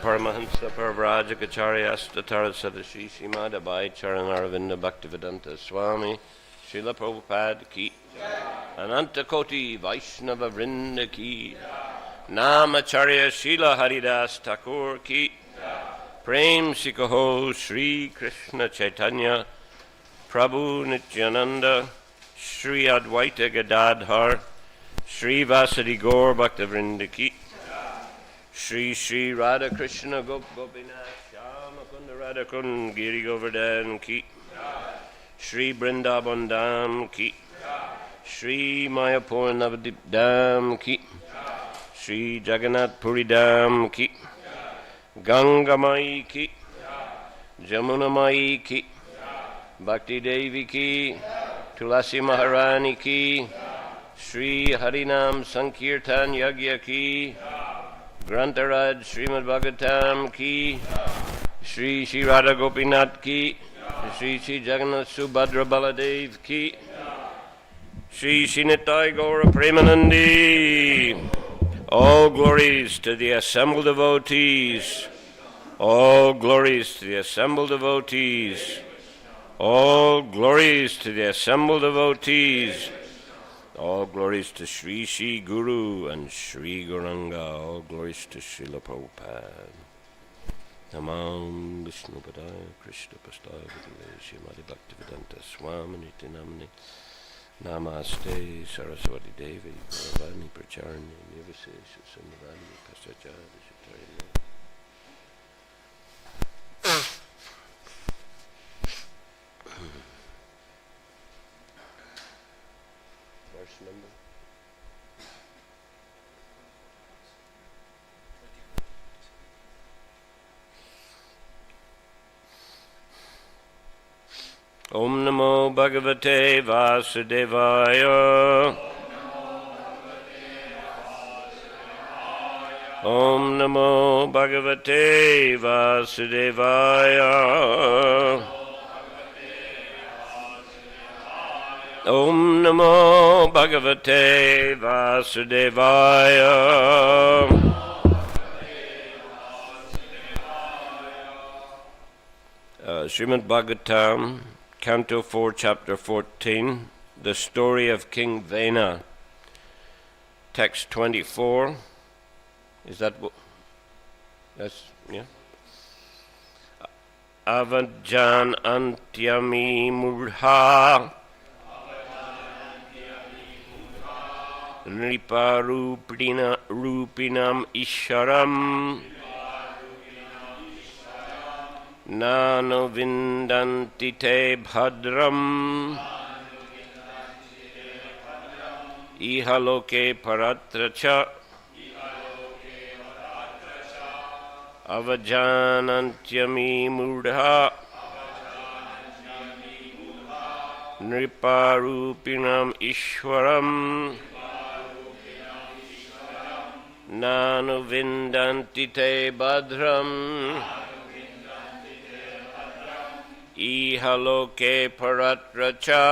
Paramahansa Parvrajakacharyasta Tarasadashri Srimad Abhay Charanaravinda Bhaktivedanta Swami Srila Prabhupada Ki Ananta Koti Vaishnava Vrinda Ki Namacharya Srila Haridas Thakur Ki Prem Sikaho Sri Krishna Chaitanya Prabhu Nityananda Sri Advaita Gadadhar Sri Vasadi Gaur Bhaktivinoda Ki Shri Shri Radha Krishna Gop Gopinath Shama Kunda Radha Kund Giri Govardhan Ki Shri Vrindavan Dham Ki Shri Mayapur Navadip Dham Ki Shri Jagannath Puri Dham Ki Ganga Mai Ki Jamuna Mai Ki Bhakti Devi Ki Tulasi Maharani Ki Shri Harinam Sankirtan Yagya Ki Grantaraj Srimad Bhagavatam Ki Shri Shri Radha Gopinath Ki Shri Shri Jagannath Subhadra Baladev Ki Shri Shri Nitai Gaura Premanandi. All glories to the assembled devotees. All glories to the assembled devotees. All glories to the assembled devotees. All glories to Sri Shri Guru and Sri Gauranga. All glories to Srila Prabhupada. Namam Vishnu Padaya Krishna Pastaya Vidale Srimati Bhaktivedanta Swami Niti Namani Namaste Saraswati Devi Gauravani Pracharni Nivasesha Sundravani Pasachadi Shatarina. Verse number? Om Namo Bhagavate Vasudevaya. Om Namo Bhagavate Vasudevaya. Om Namo Bhagavate Vasudevaya. Srimad Bhagavatam, Canto 4, Chapter 14, the story of King Vena. Text 24. Is that what? That's, yeah. Avajan Antyami Murha Nripa Rupinam Isharam Nano Vindanti Te Bhadram Ihaloke Paratracha Avajanantyami Mudha Nriparupinam Ishwaram Nanu Vindanti Te Bhadram Ihaloke Paratracha.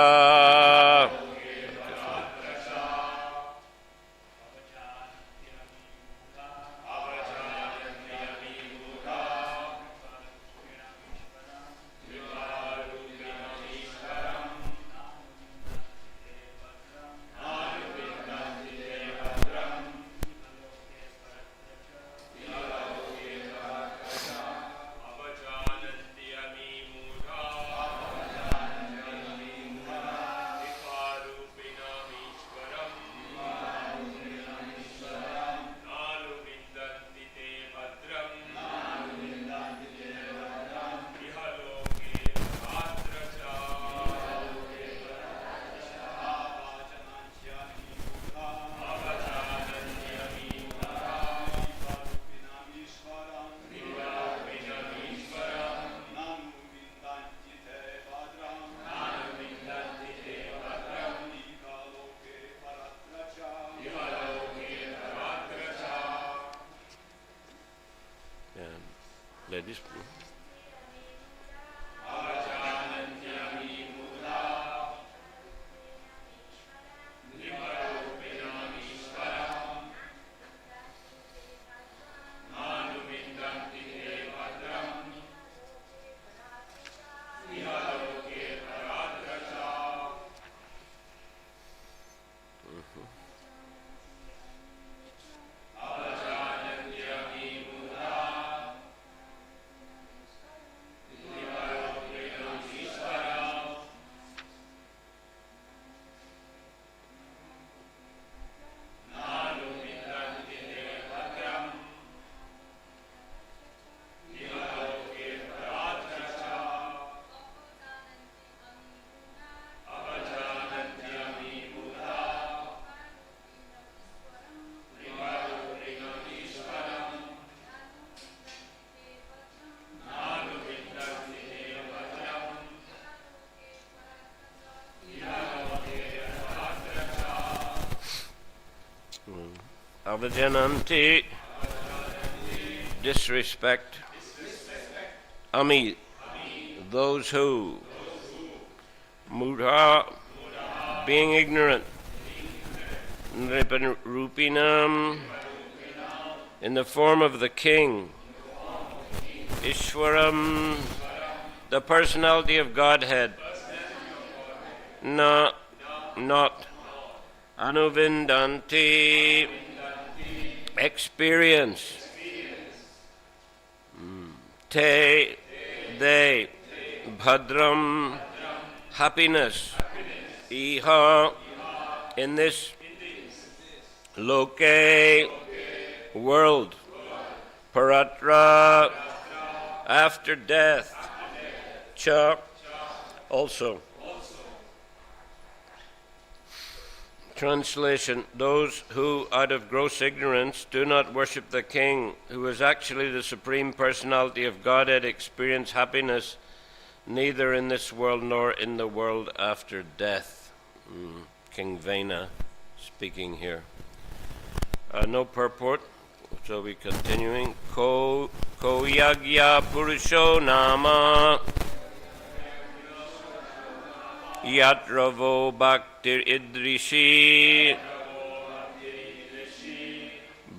Ladies, avajananti, disrespect, ami, those who, mudha, being ignorant, nripanrupinam, in the form of the king, Ishwaram, the personality of Godhead, not anuvindanti, experience, te, they, bhadram, happiness, iha, in this loke, world, paratra, after death, cha, also. Translation: those who, out of gross ignorance, do not worship the King, who is actually the Supreme Personality of Godhead, experience happiness neither in this world nor in the world after death. King Vena speaking here. No purport, so we're continuing. Ko yagya purusho nama yatravo bhaktir idrishi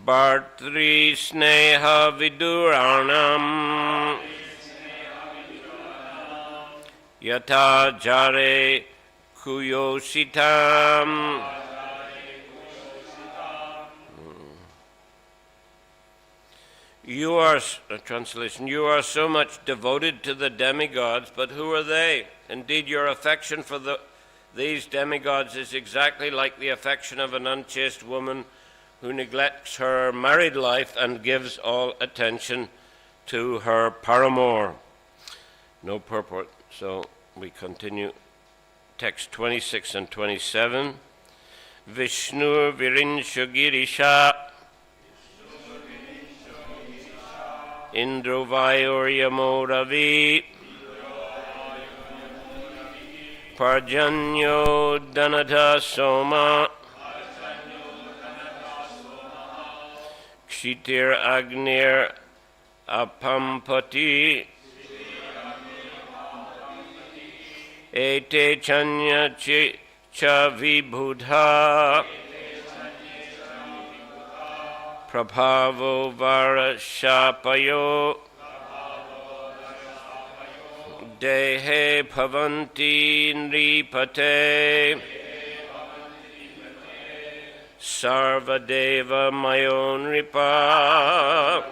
bhartri sneha viduranam yata jare kuyositam. You are, translation, you are so much devoted to the demigods, but who are they? Indeed, your affection for these demigods is exactly like the affection of an unchaste woman who neglects her married life and gives all attention to her paramour. No purport, so we continue. Text 26 and 27. Vishnu Virinsha Girisha Indro Vayuryamo Ravi Parjanyo Dhanata Soma Kshitir Agnir Apampati Ete Chanya Cha Vibhudha Prabhavo Varashapayo Dehe Bhavanti Nripate Sarvadeva Mayonripa.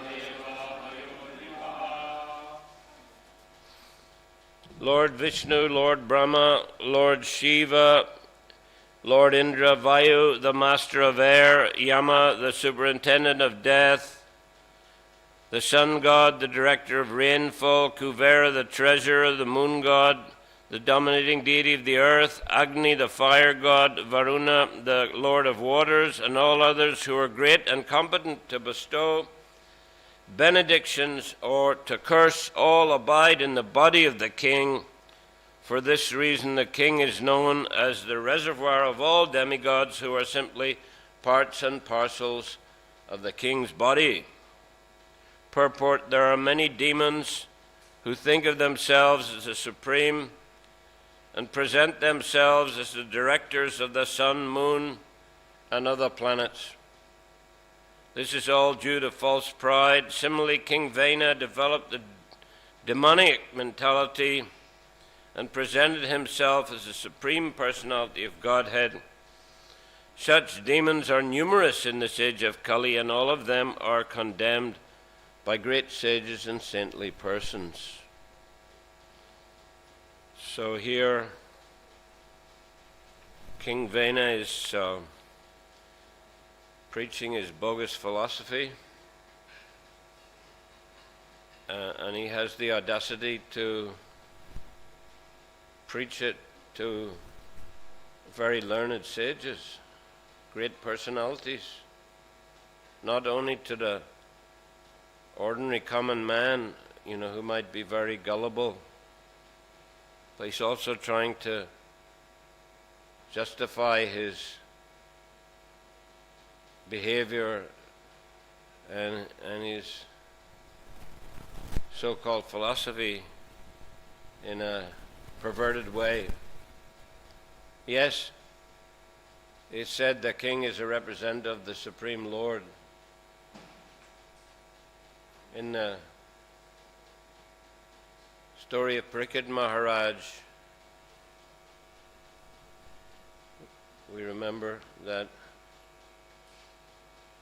Lord Vishnu, Lord Brahma, Lord Shiva, Lord Indra, Vayu, the master of air, Yama, the superintendent of death, the sun god, the director of rainfall, Kuvera, the treasurer, the moon god, the dominating deity of the earth, Agni, the fire god, Varuna, the lord of waters, and all others who are great and competent to bestow benedictions or to curse, all abide in the body of the king. For this reason, the king is known as the reservoir of all demigods who are simply parts and parcels of the king's body. Purport: there are many demons who think of themselves as the supreme and present themselves as the directors of the sun, moon, and other planets. This is all due to false pride. Similarly, King Vena developed the demonic mentality and presented himself as the Supreme Personality of Godhead. Such demons are numerous in this age of Kali, and all of them are condemned by great sages and saintly persons. So here, King Vena is preaching his bogus philosophy, and he has the audacity to preach it to very learned sages, great personalities, not only to the ordinary common man, who might be very gullible, but he's also trying to justify his behavior and his so-called philosophy in a perverted way. Yes, it's said the king is a representative of the Supreme Lord. In the story of Parikshit Maharaj, we remember that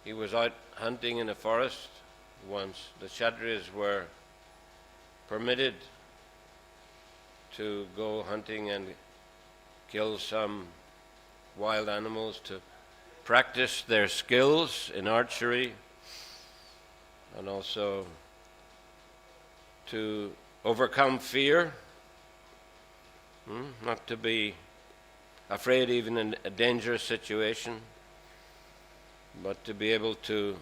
he was out hunting in a forest once. The Kshatriyas were permitted to go hunting and kill some wild animals to practice their skills in archery, and also to overcome fear, not to be afraid even in a dangerous situation, but to be able to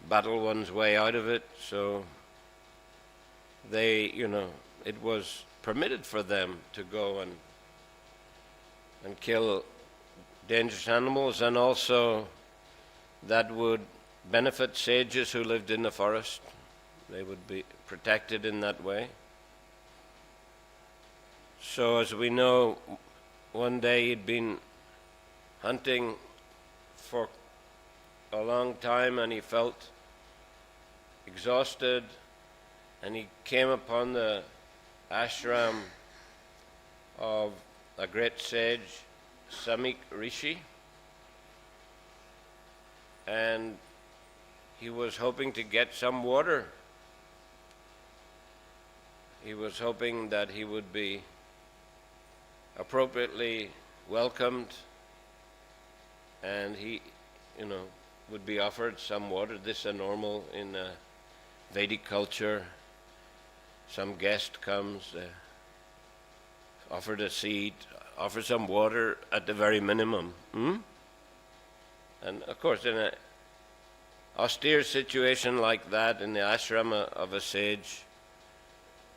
battle one's way out of it. So they, it was permitted for them to go and kill dangerous animals, and also that would benefit sages who lived in the forest. They would be protected in that way. So as we know, one day he'd been hunting for a long time and he felt exhausted, and he came upon the ashram of a great sage, Samik Rishi, and he was hoping to get some water. He was hoping that he would be appropriately welcomed and he, would be offered some water. This is normal in Vedic culture. Some guest comes, offered a seat, offer some water at the very minimum. And of course, in an austere situation like that, in the ashram of a sage,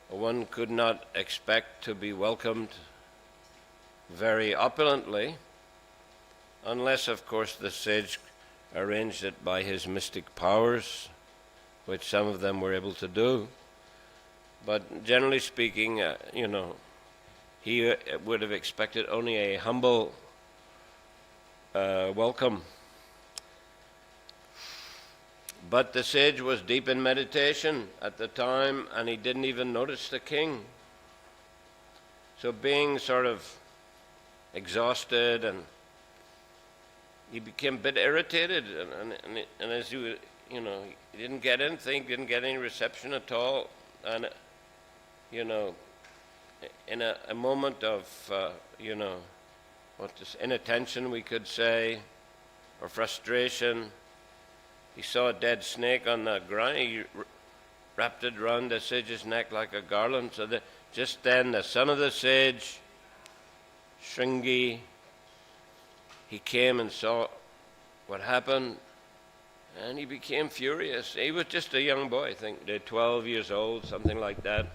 one could not expect to be welcomed very opulently, unless, of course, the sage arranged it by his mystic powers, which some of them were able to do. But generally speaking, he would have expected only a humble welcome. But the sage was deep in meditation at the time, and he didn't even notice the king. So being sort of exhausted, and he became a bit irritated, and as he didn't get anything, didn't get any reception at all, and in a moment of inattention, we could say, or frustration, he saw a dead snake on the ground. He wrapped it round the sage's neck like a garland. So just then, the son of the sage, Shringi, he came and saw what happened, and he became furious. He was just a young boy, I think, 12 years old, something like that.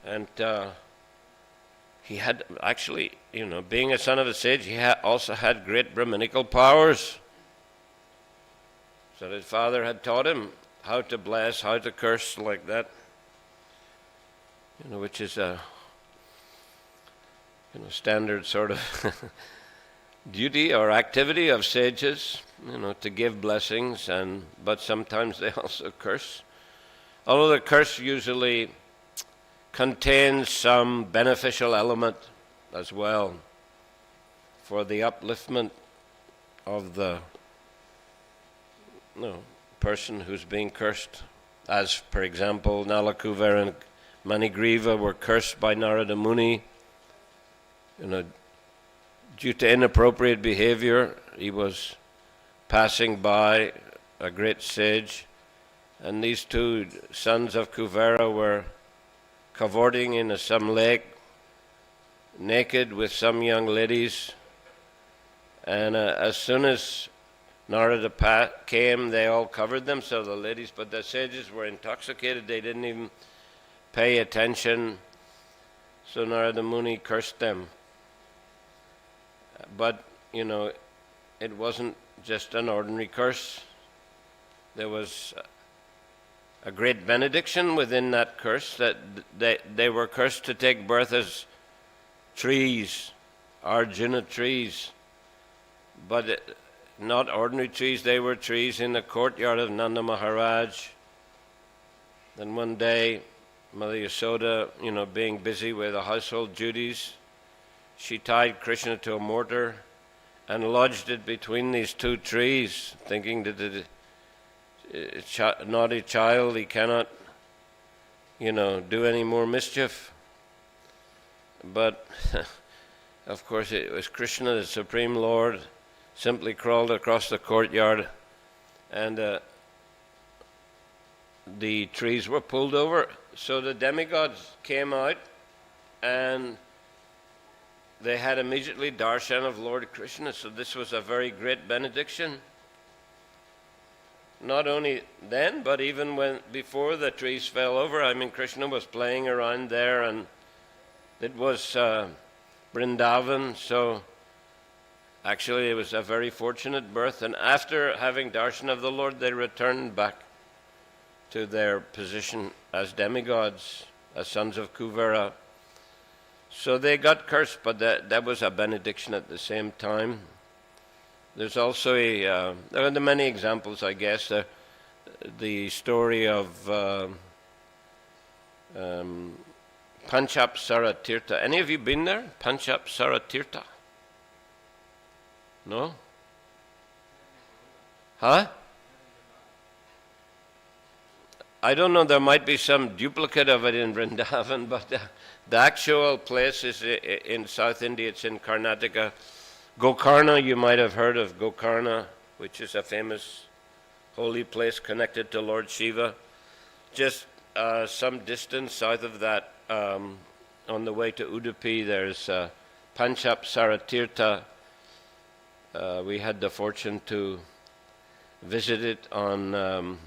And he had actually, being a son of a sage, he also had great Brahminical powers. So his father had taught him how to bless, how to curse, like that, which is a standard sort of duty or activity of sages, to give blessings, but sometimes they also curse. Although the curse usually contains some beneficial element as well for the upliftment of the person who's being cursed. As, for example, Nala, Kuvera and Manigriva were cursed by Narada Muni, due to inappropriate behavior. He was passing by a great sage, and these two sons of Kuvera were cavorting in some lake, naked with some young ladies, and as soon as Narada came, they all covered themselves, the ladies, but the sages were intoxicated. They didn't even pay attention, so Narada Muni cursed them. But, it wasn't just an ordinary curse. there was a great benediction within that curse, that they were cursed to take birth as trees, Arjuna trees, but not ordinary trees. They were trees in the courtyard of Nanda Maharaj. Then one day, Mother Yasoda, being busy with the household duties, she tied Krishna to a mortar and lodged it between these two trees, thinking that the naughty child, he cannot, do any more mischief. But, of course, it was Krishna, the Supreme Lord, simply crawled across the courtyard, and the trees were pulled over. So the demigods came out, and they had immediately darshan of Lord Krishna. So this was a very great benediction. Not only then, but even before the trees fell over, Krishna was playing around there, and it was Vrindavan, so actually it was a very fortunate birth. And after having darshan of the Lord, they returned back to their position as demigods, as sons of Kuvera. So they got cursed, but that was a benediction at the same time. There's also there are many examples, I guess. The story of Panchapsara Tirtha. Any of you been there? Panchapsara Tirtha? No? Huh? I don't know, there might be some duplicate of it in Vrindavan, but the actual place is in South India. It's in Karnataka. Gokarna, you might have heard of Gokarna, which is a famous holy place connected to Lord Shiva. Just some distance south of that, on the way to Udupi, there's Panchapsara Tirtha. We had the fortune to visit it on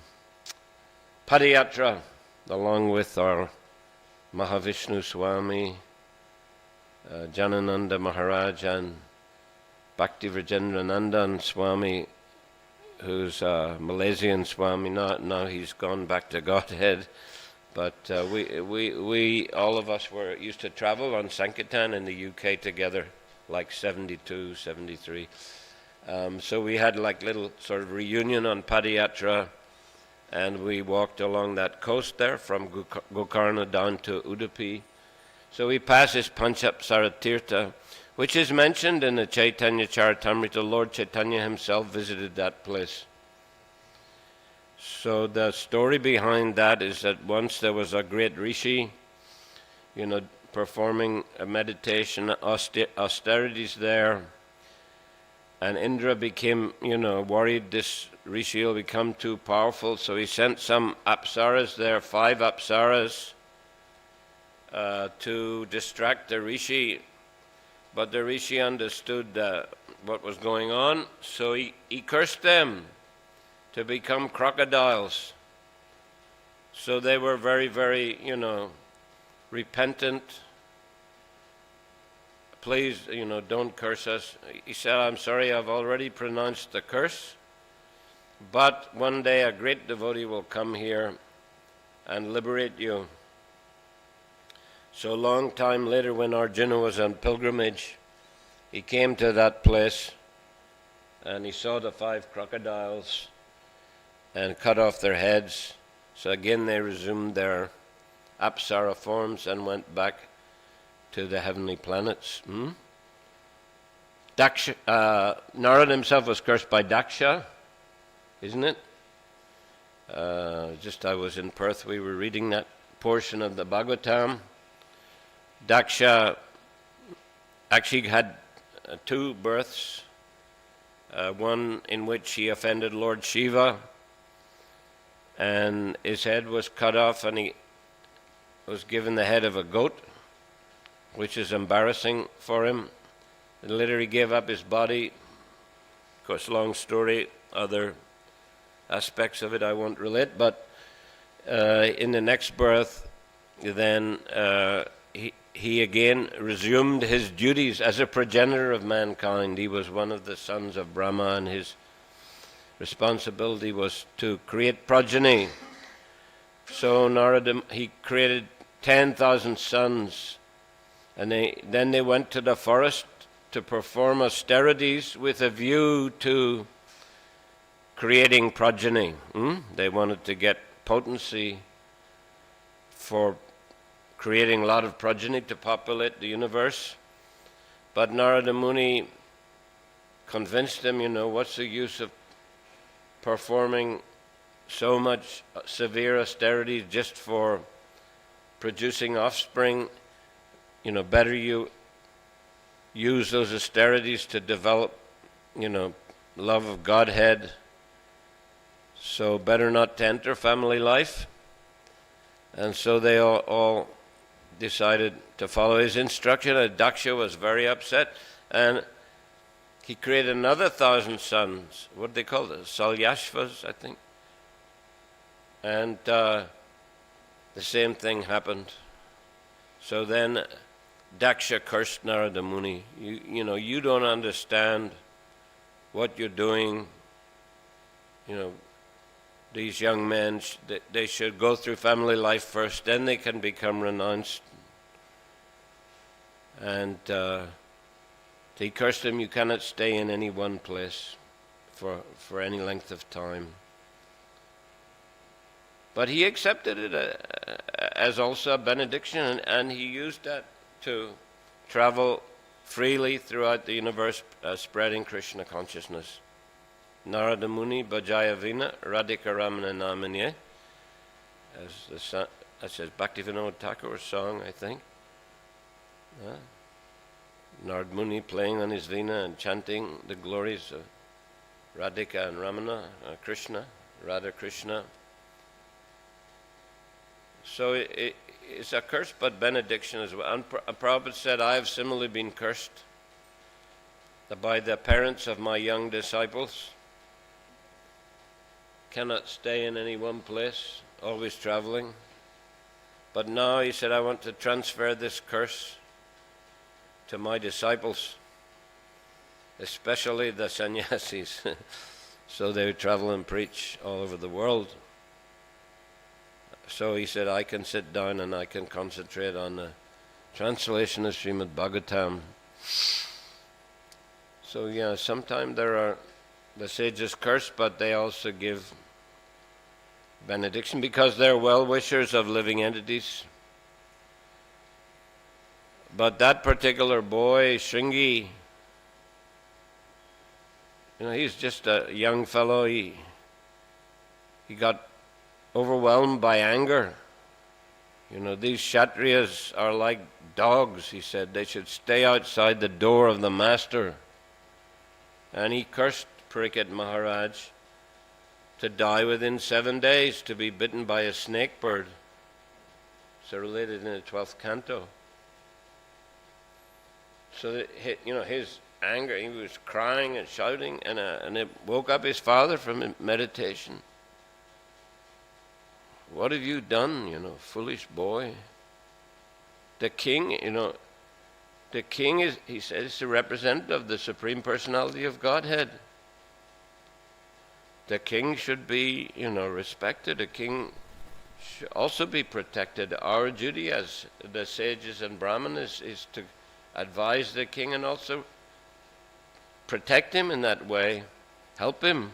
Padayatra, along with our Mahavishnu Swami, Janananda Maharaj, and Bhakti Vrajendranandan Swami, who's a Malaysian Swami. Now he's gone back to Godhead. But we all of us used to travel on Sankirtan in the UK together, like 72, 73. So we had like little sort of reunion on Padayatra, and we walked along that coast there from Gokarna down to Udupi. So we passed this Panchapsara Tirtha, which is mentioned in the Chaitanya Charitamrita. Lord Chaitanya himself visited that place. So the story behind that is that once there was a great rishi, performing a meditation, austerities there, and Indra became, worried this rishi will become too powerful, so he sent some apsaras there, 5 apsaras, to distract the rishi. But the rishi understood what was going on, so he cursed them to become crocodiles. So they were very, very, repentant. Please, don't curse us. He said, I'm sorry, I've already pronounced the curse, but one day a great devotee will come here and liberate you. So a long time later, when Arjuna was on pilgrimage, he came to that place and he saw the 5 crocodiles and cut off their heads. So again they resumed their apsara forms and went back to the heavenly planets. Daksha, Narada himself was cursed by Daksha, isn't it? I was in Perth, we were reading that portion of the Bhagavatam. Daksha actually had 2 births, one in which he offended Lord Shiva, and his head was cut off, and he was given the head of a goat, which is embarrassing for him. And later he gave up his body. Of course, long story, other aspects of it I won't relate, but in the next birth, then he again resumed his duties as a progenitor of mankind. He was one of the sons of Brahma, and his responsibility was to create progeny. So Narada, he created 10,000 sons, and then they went to the forest to perform austerities with a view to creating progeny. They wanted to get potency for creating a lot of progeny to populate the universe. But Narada Muni convinced them, what's the use of performing so much severe austerity just for producing offspring? Better you use those austerities to develop, love of Godhead. So better not to enter family life. And so they all decided to follow his instruction. And Daksha was very upset, and he created another 1,000 sons. What did they call them? Salyashvas, I think. And the same thing happened. So then Daksha cursed Narada Muni. You don't understand what you're doing. These young men, they should go through family life first, then they can become renounced. And he cursed him, you cannot stay in any one place for any length of time. But he accepted it as also a benediction, and he used that to travel freely throughout the universe, spreading Krishna consciousness. Narada Muni Bhajaya Vina Radhika Ramana Namanye, that says Bhaktivinoda Thakur's song, I think. Narada Muni playing on his Veena and chanting the glories of Radhika and Ramana, Krishna, Radha Krishna. So it's a curse but benediction as well. And Prabhupada said, I have similarly been cursed by the parents of my young disciples. Cannot stay in any one place, always traveling. But now, he said, I want to transfer this curse to my disciples, especially the sannyasis. So they travel and preach all over the world. So he said, I can sit down and I can concentrate on the translation of Srimad Bhagavatam. So sometimes the sages curse, but they also give benediction because they're well-wishers of living entities. But that particular boy, Shringi, he's just a young fellow. He got overwhelmed by anger. These Kshatriyas are like dogs, he said. They should stay outside the door of the master. And he cursed Parikshit Maharaj to die within 7 days, to be bitten by a snake bird. So related in the 12th canto. So that, his anger, he was crying and shouting, and it woke up his father from meditation. What have you done, foolish boy? The king, the king is, he said, is the representative of the Supreme Personality of Godhead. The king should be, respected. The king should also be protected. Our duty as the sages and brahmanas is to advise the king and also protect him in that way, help him,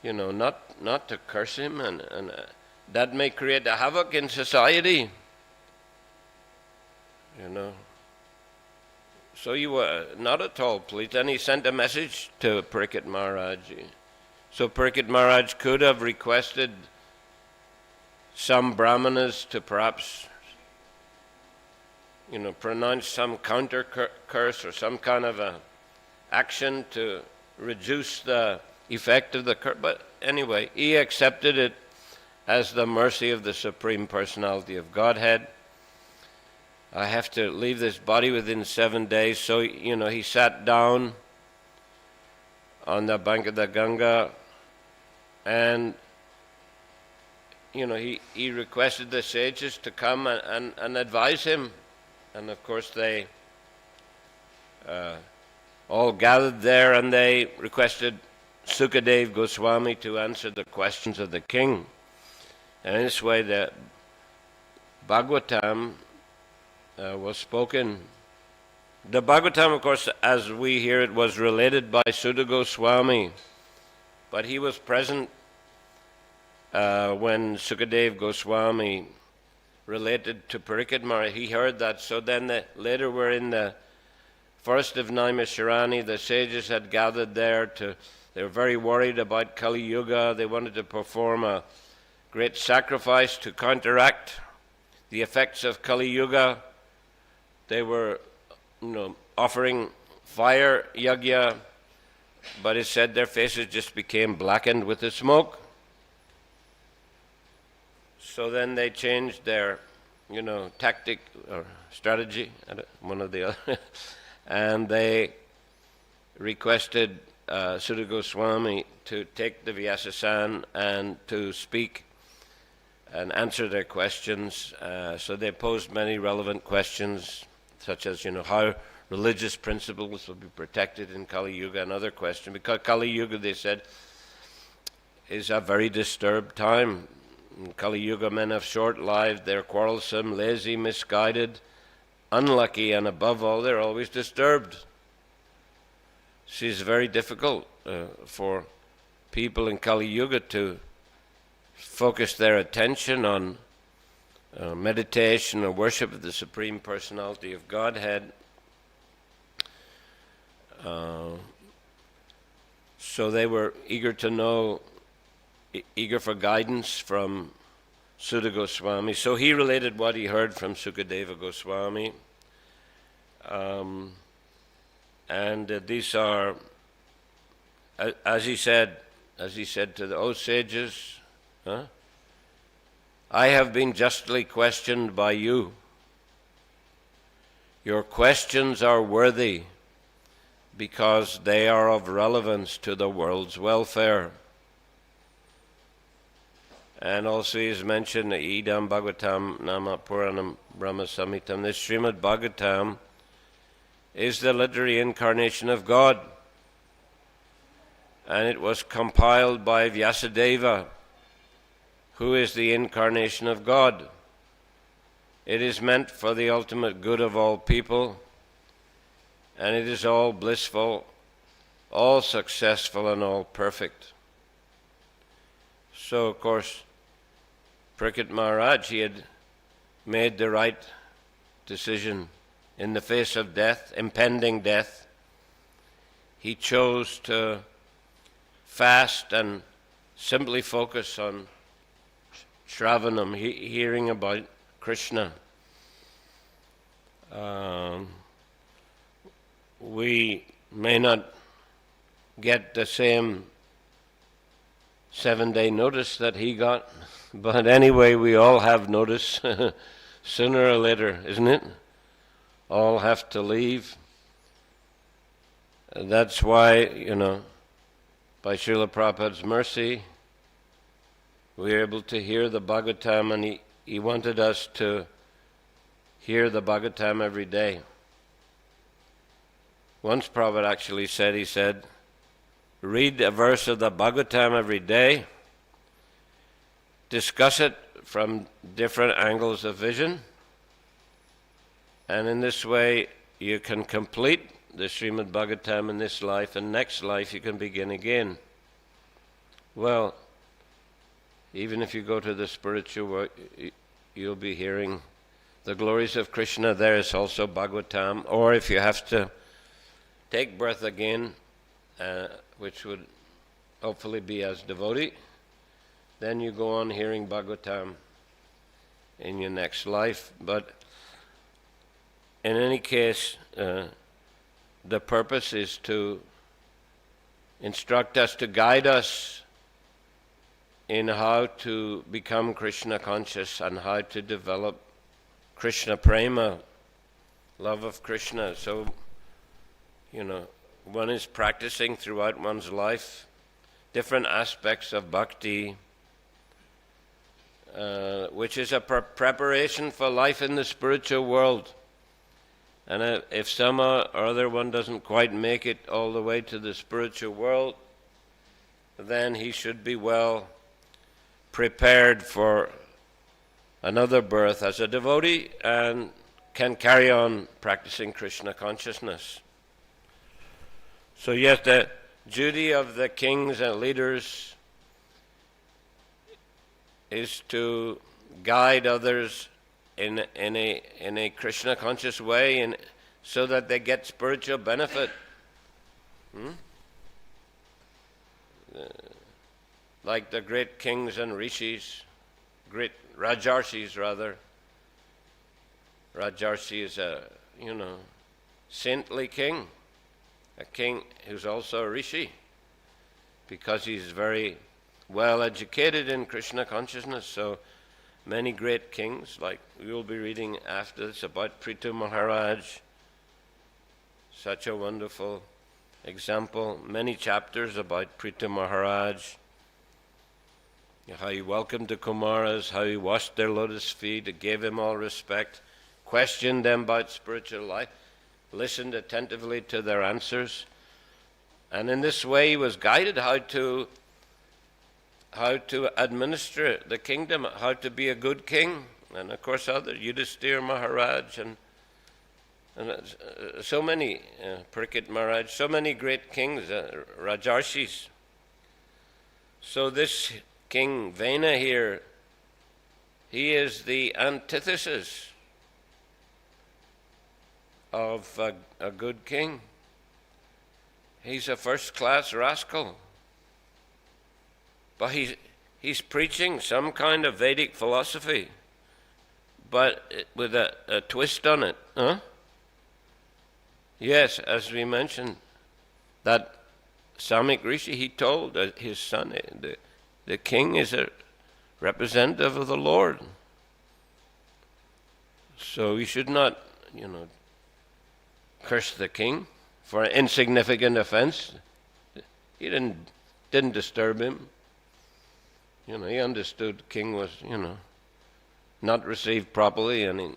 not to curse him, and that may create a havoc in society, So you were not at all pleased, and he sent a message to Parikshit Maharaj. So Parikshit Maharaj could have requested some brahmanas to perhaps pronounce some counter curse or some kind of a action to reduce the effect of the curse. But anyway, he accepted it as the mercy of the Supreme Personality of Godhead. I have to leave this body within 7 days. So, he sat down on the bank of the Ganga, and, he requested the sages to come and advise him. And of course they all gathered there, and they requested Sukadeva Goswami to answer the questions of the king. And in this way the Bhagavatam was spoken. The Bhagavatam, of course, as we hear it, was related by Sudha Goswami, but he was present when Sukadeva Goswami related to Parikshit Maharaj. He heard that. So then later we're in the first of Naimisharani. The sages had gathered there. They were very worried about Kali Yuga. They wanted to perform a great sacrifice to counteract the effects of Kali Yuga. They were offering fire yagya, but it said their faces just became blackened with the smoke. So then they changed their, tactic or strategy, one or the other, and they requested Sudha Goswami to take the Vyasasan and to speak and answer their questions. So they posed many relevant questions, such as, how religious principles will be protected in Kali Yuga, and other questions. Because Kali Yuga, they said, is a very disturbed time. In Kali Yuga, men have short lives, they're quarrelsome, lazy, misguided, unlucky, and above all, they're always disturbed. So it's very difficult for people in Kali Yuga to focus their attention on meditation or worship of the Supreme Personality of Godhead. So they were eager to know, eager for guidance from Sudha Goswami. So he related what he heard from Sukadeva Goswami. And these are, as he said to the sages, I have been justly questioned by you. Your questions are worthy because they are of relevance to the world's welfare. And also he has mentioned Idam Bhagavatam Nama Puranam Brahma Samhitam. This Srimad Bhagavatam is the literary incarnation of God. And it was compiled by Vyasadeva, who is the incarnation of God. It is meant for the ultimate good of all people, and it is all blissful, all successful, and all perfect. So, of course, Parikshit Maharaj, he had made the right decision in the face of death, impending death. He chose to fast and simply focus on Shravanam, hearing about Krishna. We may not get the same 7-day notice that he got, but anyway, we all have notice sooner or later, isn't it? All have to leave. That's why, by Srila Prabhupada's mercy, we are able to hear the Bhagavatam, and he wanted us to hear the Bhagavatam every day. Once Prabhupada actually said, he said, read a verse of the Bhagavatam every day, discuss it from different angles of vision, and in this way you can complete the Srimad Bhagavatam in this life, and next life you can begin again. Well, even if you go to the spiritual world, you'll be hearing the glories of Krishna. There is also Bhagavatam. Or if you have to take birth again, which would hopefully be as devotee, then you go on hearing Bhagavatam in your next life. But in any case, the purpose is to instruct us, to guide us in how to become Krishna conscious and how to develop Krishna prema, love of Krishna. So, one is practicing throughout one's life different aspects of bhakti, which is a preparation for life in the spiritual world. And if somehow or other one doesn't quite make it all the way to the spiritual world, then he should be well prepared for another birth as a devotee and can carry on practicing Krishna consciousness. So yes, the duty of the kings and leaders is to guide others in a Krishna conscious way, and so that they get spiritual benefit. Like the great kings and rishis, great Rajarshis rather. Rajarshi is a, saintly king, a king who's also a rishi, because he's very well educated in Krishna consciousness. So many great kings, like we will be reading after this about Prithu Maharaj, such a wonderful example. Many chapters about Prithu Maharaj, how he welcomed the Kumaras, how he washed their lotus feet, gave them all respect, questioned them about spiritual life, listened attentively to their answers, and in this way he was guided how to administer the kingdom, how to be a good king. And of course other Yudhisthira Maharaj and so many, Parikshit Maharaj, so many great kings, Rajarshis. So this King Vena here, he is the antithesis of a good king. He's a first-class rascal. But he's preaching some kind of Vedic philosophy, but with a twist on it. Yes, as we mentioned, that Samik Rishi, he told his son, the king is a representative of the Lord. So we should not, curse the king for an insignificant offense. He didn't disturb him. He understood king was, not received properly, and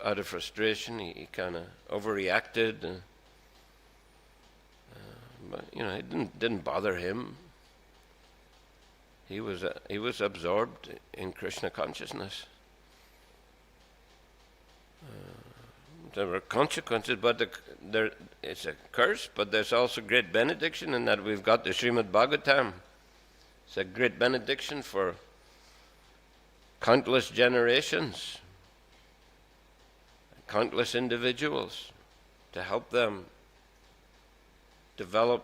out of frustration, he kind of overreacted. But it didn't bother him. He was absorbed in Krishna consciousness. There were consequences, but it's a curse. But there's also great benediction in that we've got the Srimad Bhagavatam. It's a great benediction for countless generations, countless individuals, to help them develop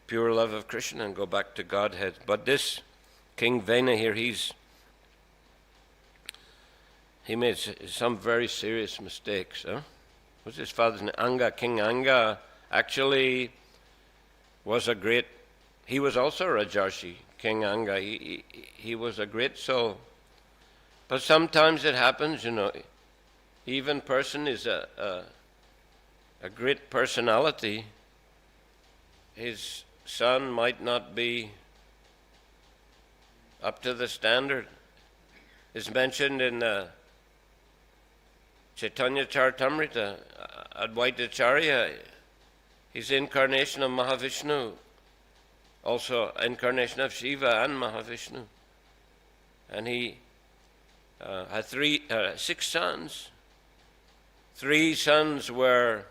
pure love of Krishna and go back to Godhead. But this King Vena here, he made some very serious mistakes. What's his father's name? Anga. King Anga actually was he was also a Rajarshi. King Anga, he was a great soul. But sometimes it happens, even person is a great personality. His son might not be up to the standard. It's mentioned in Chaitanya Charitamrita, Advaita Acharya, he's incarnation of Mahavishnu, also incarnation of Shiva and Mahavishnu. And he had 6 sons. 3 sons were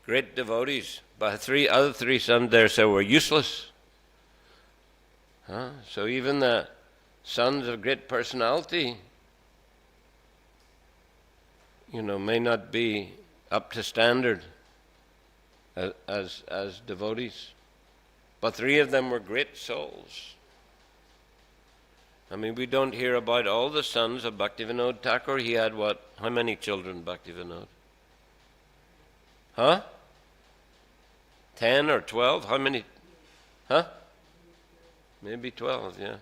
great devotees, but 3 other 3 sons there were useless. So even the sons of great personality, may not be up to standard as devotees. But 3 of them were great souls. I mean, we don't hear about all the sons of Bhaktivinoda Thakur. He had what? How many children, Bhaktivinoda? 10 or 12? How many? Maybe 12, yeah.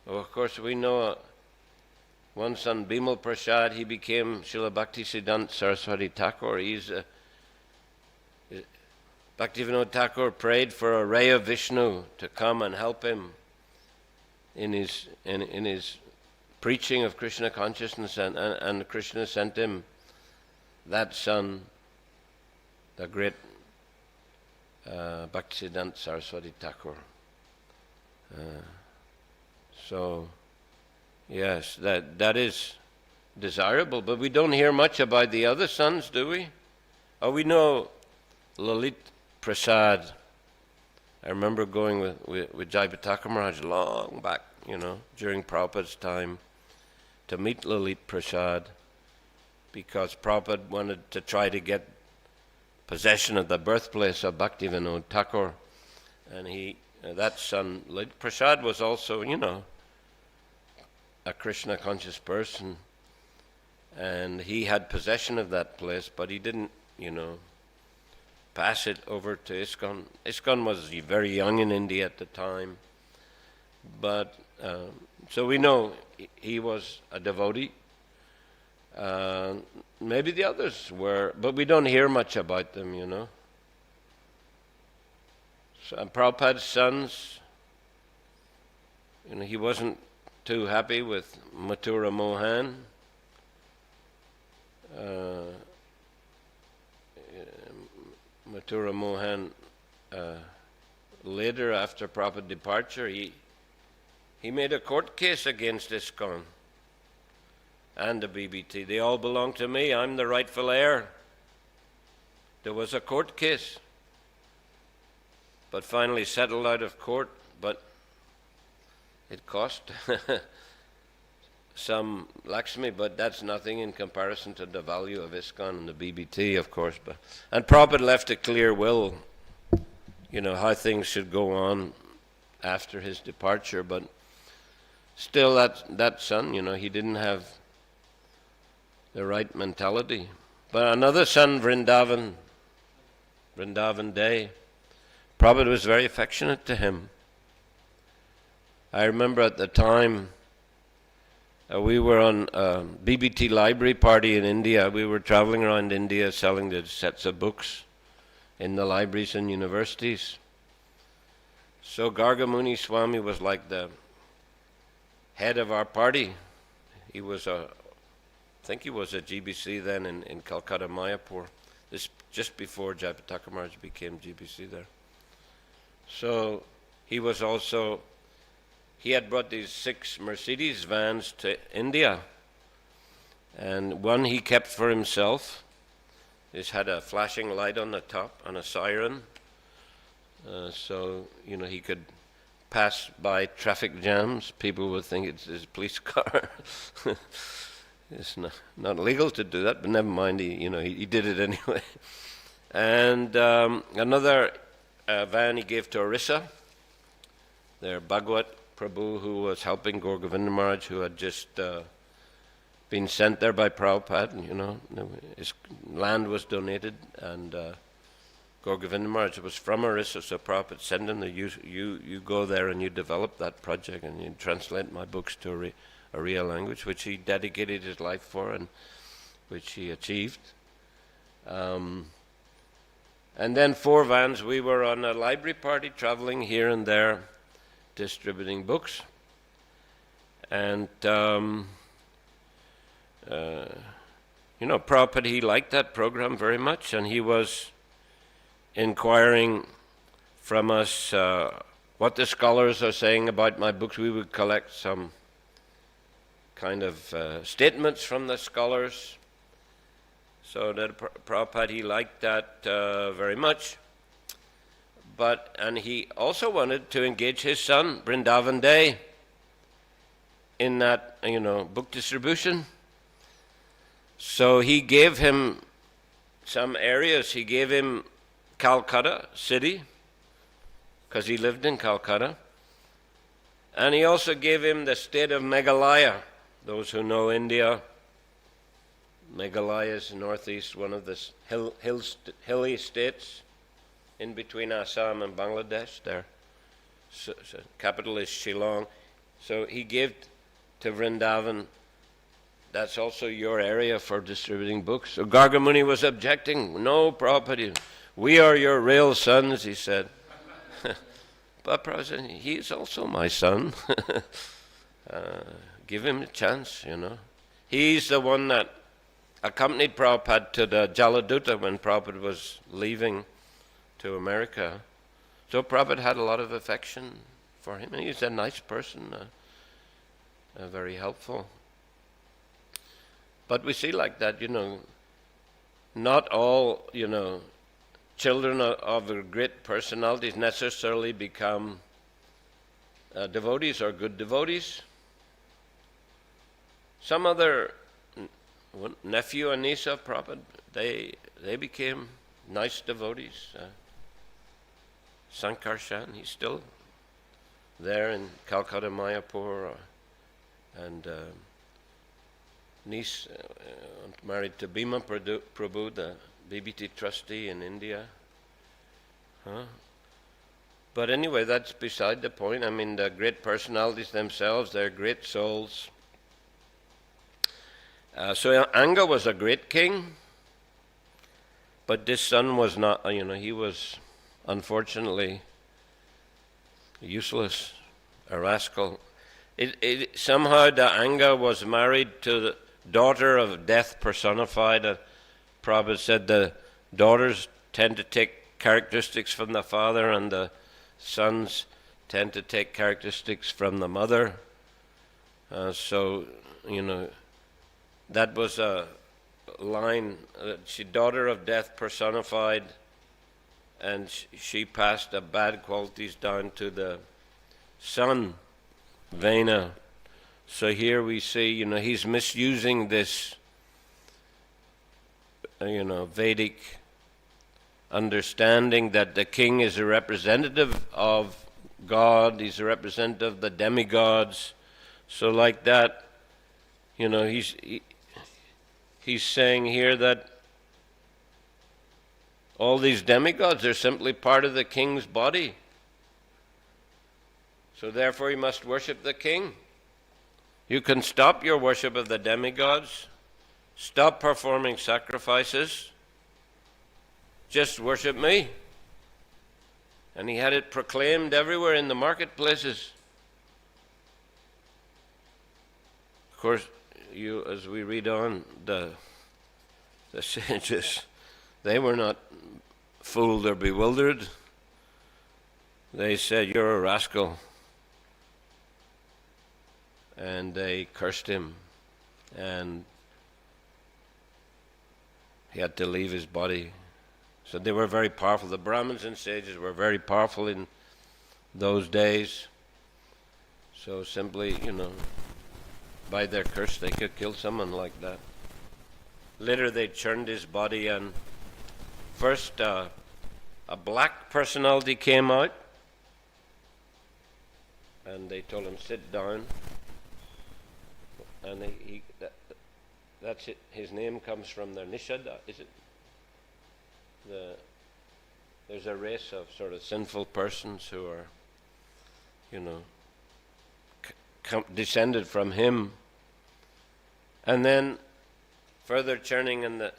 Well, of course, we know one son, Bimal Prasad, he became Srila Bhaktisiddhanta Saraswati Thakur. Bhaktivinoda Thakur prayed for a ray of Vishnu to come and help him in his preaching of Krishna consciousness, and Krishna sent him that son, the great Bhaktisiddhanta Saraswati Thakur. So, yes, that is desirable, but we don't hear much about the other sons, do we? Oh, we know Lalit Prasad. I remember going with Jayapataka Maharaj long back, during Prabhupada's time, to meet Lalit Prasad, because Prabhupada wanted to try to get possession of the birthplace of Bhaktivinoda Thakur, and that son, Lalit Prasad, was also, a Krishna conscious person, and he had possession of that place, but he didn't, pass it over to ISKCON. ISKCON was very young in India at the time, but so we know he was a devotee. Maybe the others were, but we don't hear much about them, So, and Prabhupada's sons, he wasn't too happy with Mathura Mohan. Mathura Mohan, later after Prabhupada's departure, he made a court case against ISKCON and the BBT. They all belong to me. I'm the rightful heir. There was a court case, but finally settled out of court. But it cost some Lakshmi, but that's nothing in comparison to the value of ISKCON and the BBT, of course. And Prabhupada left a clear will, how things should go on after his departure. But still, that son, he didn't have the right mentality. But another son, Vrindavan Day, Prabhupada was very affectionate to him. I remember at the time, we were on a BBT library party in India. We were traveling around India selling the sets of books in the libraries and universities. So Gargamuni Swami was like the head of our party. He was I think he was a GBC then in Calcutta, Mayapur. This just before Jayapataka Maharaj became GBC there. So he was also, he had brought these 6 Mercedes vans to India, and one he kept for himself. It had a flashing light on the top and a siren, so he could pass by traffic jams. People would think it's his police car. It's not legal to do that, but never mind. He did it anyway. And another van he gave to Orissa, their Bhagwat Prabhu, who was helping Gaur Govinda Maharaj, who had just been sent there by Prabhupada. His land was donated, and Gaur Govinda Maharaj was from Orissa, so Prabhupada sent him, you go there and you develop that project and you translate my books to Oriya language, which he dedicated his life for and which he achieved. And then 4 vans, we were on a library party traveling here and there, distributing books. And, Prabhupada, he liked that program very much, and he was inquiring from us what the scholars are saying about my books. We would collect some kind of statements from the scholars. So that Prabhupada, he liked that very much. And he also wanted to engage his son, Vrindavan Day, in that, book distribution. So he gave him some areas. He gave him Calcutta city, because he lived in Calcutta. And he also gave him the state of Meghalaya. Those who know India, Meghalaya is northeast, one of the hilly states in between Assam and Bangladesh there. So capital is Shillong. So he gave to Vrindavan, that's also your area for distributing books. So Gargamuni was objecting. No, Prabhupada, we are your real sons, he said. But Prabhupada said, he is also my son. Give him a chance, He's the one that accompanied Prabhupada to the Jaladuta when Prabhupada was leaving to America. So Prabhupada had a lot of affection for him. And he's a nice person, very helpful. But we see like that, not all, children of great personalities necessarily become devotees or good devotees. Some other nephew and niece of Prabhupada, they became nice devotees. Sankarshan, he's still there in Calcutta, Mayapur, and niece married to Bhima Prabhu, the BBT trustee in India. But anyway, that's beside the point. I mean, the great personalities themselves, they're great souls. So Anga was a great king, but this son was not, he was unfortunately useless, a rascal. Somehow the Anga was married to the daughter of death personified. Prabhupada said the daughters tend to take characteristics from the father and the sons tend to take characteristics from the mother. So, that was a line. She daughter of death personified, and she passed the bad qualities down to the son, Vena. So here we see, he's misusing this, Vedic understanding that the king is a representative of God, he's a representative of the demigods. So like that, he's saying here that all these demigods are simply part of the king's body. So therefore you must worship the king. You can stop your worship of the demigods, stop performing sacrifices, just worship me. And he had it proclaimed everywhere in the marketplaces. Of course, as we read on, the sages, they were not fooled or bewildered. They said, "You're a rascal." And they cursed him, and he had to leave his body. So they were very powerful. The Brahmins and sages were very powerful in those days. So simply, by their curse, they could kill someone like that. Later, they churned his body, and first a black personality came out, and they told him, "Sit down." And that's it. His name comes from the Nishada, is it? There's a race of sort of sinful persons who are, descended from him. And then further churning in the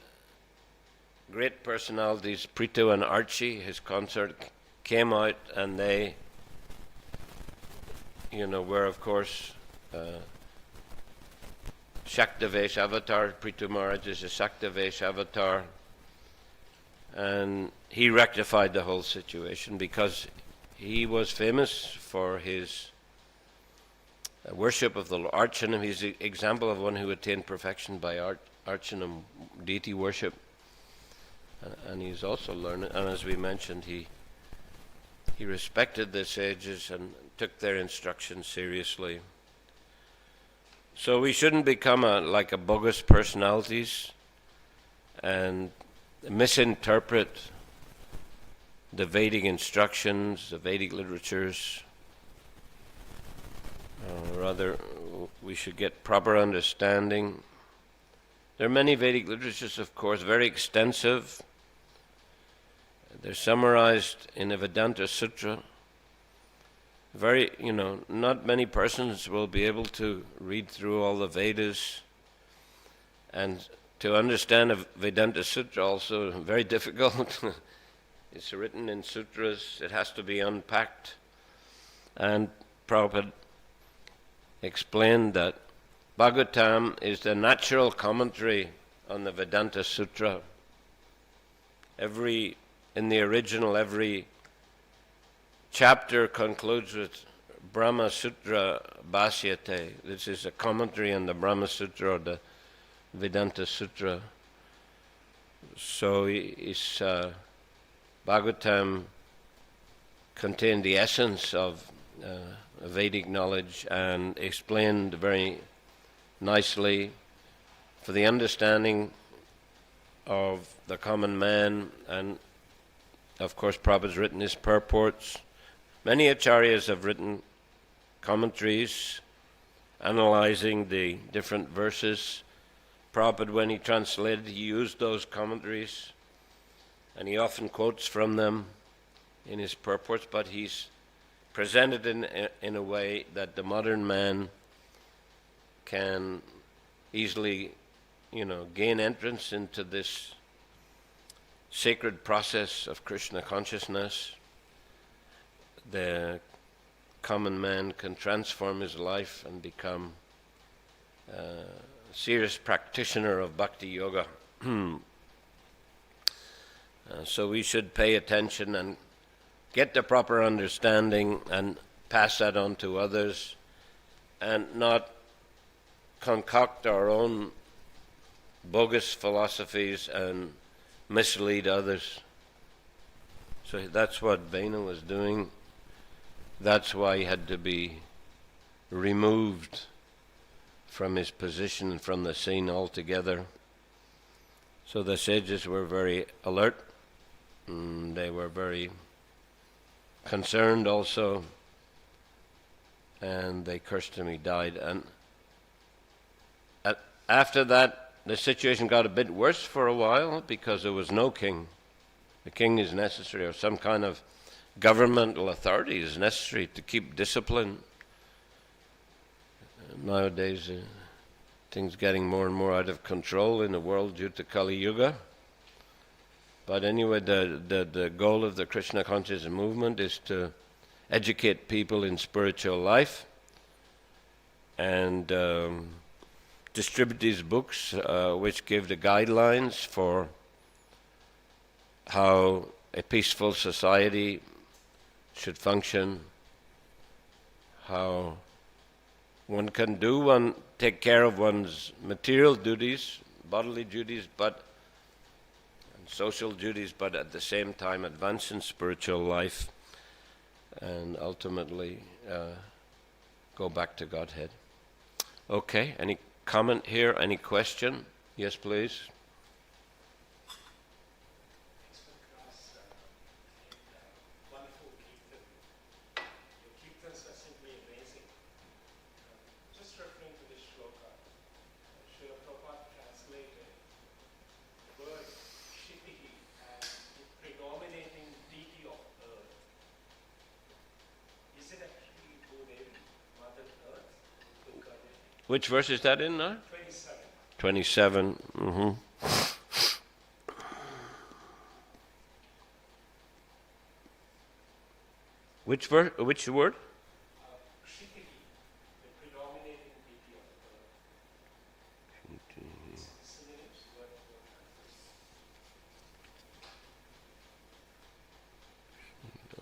great personalities, Prithu and Archie, his consort, came out, and they, were of course Shaktavesh avatar. Prithu Maharaj is a Shaktavesh avatar. And he rectified the whole situation because he was famous for his worship of the Archanam. He's an example of one who attained perfection by Archanam, deity worship. And he's also learned, and as we mentioned, he respected the sages and took their instructions seriously. So we shouldn't become like a bogus personalities and misinterpret the Vedic instructions, the Vedic literatures. Rather, we should get proper understanding. There are many Vedic literatures, of course, very extensive. They're summarized in a Vedanta Sutra. Very, not many persons will be able to read through all the Vedas. And to understand a Vedanta Sutra also very difficult. It's written in sutras. It has to be unpacked. And Prabhupada explained that Bhagavatam is the natural commentary on the Vedanta Sutra. In the original, every chapter concludes with Brahma Sutra Bhashyate. This is a commentary on the Brahma Sutra or the Vedanta Sutra. So Bhagavatam contained the essence of Vedic knowledge and explained very nicely for the understanding of the common man. And of course Prabhupada's written his purports. Many acharyas have written commentaries analyzing the different verses. Prabhupada, when he translated, he used those commentaries and he often quotes from them in his purports, but he's presented in a way that the modern man can easily, gain entrance into this sacred process of Krishna consciousness. The common man can transform his life and become a serious practitioner of bhakti yoga. So we should pay attention and get the proper understanding and pass that on to others, and not concoct our own bogus philosophies and mislead others. So that's what Vena was doing. That's why he had to be removed from his position, from the scene altogether. So the sages were very alert. They were very concerned also, and they cursed him. He died. And after that, the situation got a bit worse for a while because there was no king. The king is necessary, or some kind of governmental authority is necessary to keep discipline. Nowadays, things getting more and more out of control in the world due to Kali Yuga. But anyway, the goal of the Krishna consciousness movement is to educate people in spiritual life and distribute these books which give the guidelines for how a peaceful society should function, how one can take care of one's material duties, bodily duties, but social duties, but at the same time advance in spiritual life and ultimately go back to Godhead. Okay, any comment here? Any question? Yes, please. Wonderful Kirtan. Your Kirtans are simply amazing. Just referring to this shloka, Srila Prabhupada translated the word Kshitiji as the predominating deity of earth. Is it actually Bhudevi, Mother Earth, Durga Devi? Which verse is that in now? 27. 27. Mm-hmm. Which word? Kshitiji, the predominating deity of earth. It's synonyms, word for translation.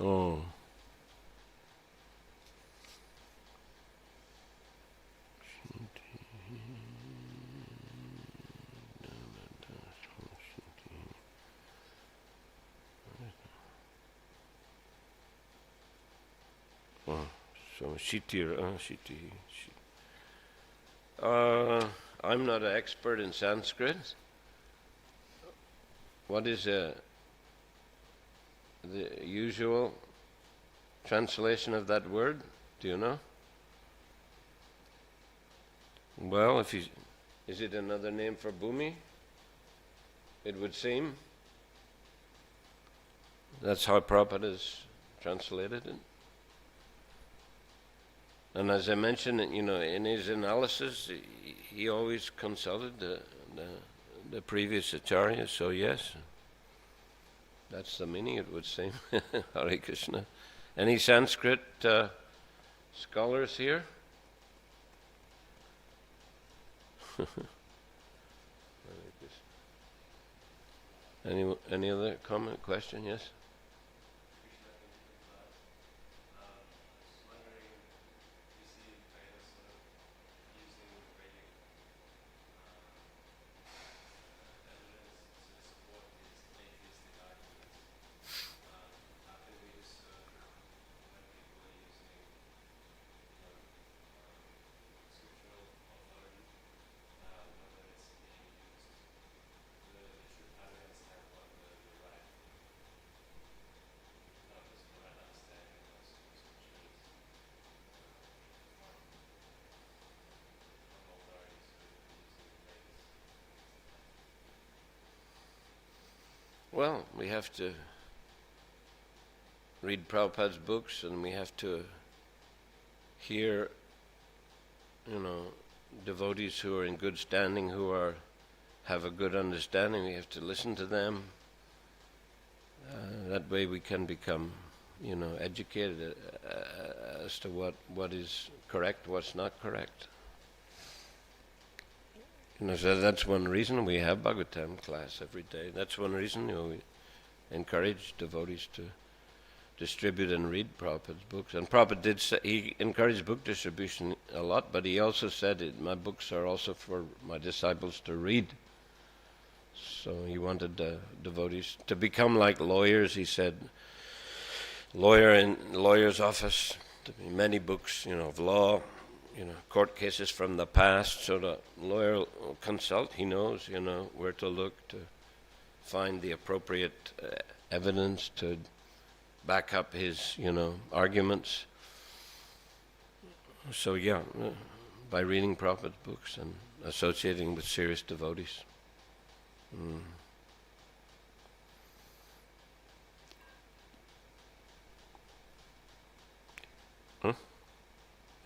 Oh. So Shitir, Shiti. I'm not an expert in Sanskrit. What is the usual translation of that word? Do you know? Well, is it another name for Bhumi? It would seem. That's how Prabhupada has translated it. And as I mentioned, in his analysis, he always consulted the previous acharyas. So yes, that's the meaning. It would seem. Hare Krishna. Any Sanskrit scholars here? Any other comment, question? Yes. Well, we have to read Prabhupada's books, and we have to hear, devotees who are in good standing, who have a good understanding. We have to listen to them. That way we can become, educated as to what is correct, what's not correct. So that's one reason we have Bhagavatam class every day. That's one reason we encourage devotees to distribute and read Prabhupada's books. And Prabhupada did say, he encouraged book distribution a lot, but he also said, my books are also for my disciples to read. So he wanted devotees to become like lawyers. He said, lawyer in lawyer's office, to be many books, of law, court cases from the past. So the lawyer will consult. He knows, where to look to find the appropriate evidence to back up his, arguments. So by reading Prabhupada's books and associating with serious devotees.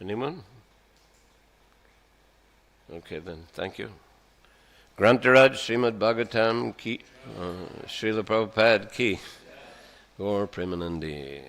Anyone? Okay then, thank you. Grantaraj Srimad Bhagavatam ki, Srila Prabhupada ki, Gaur Premanandi.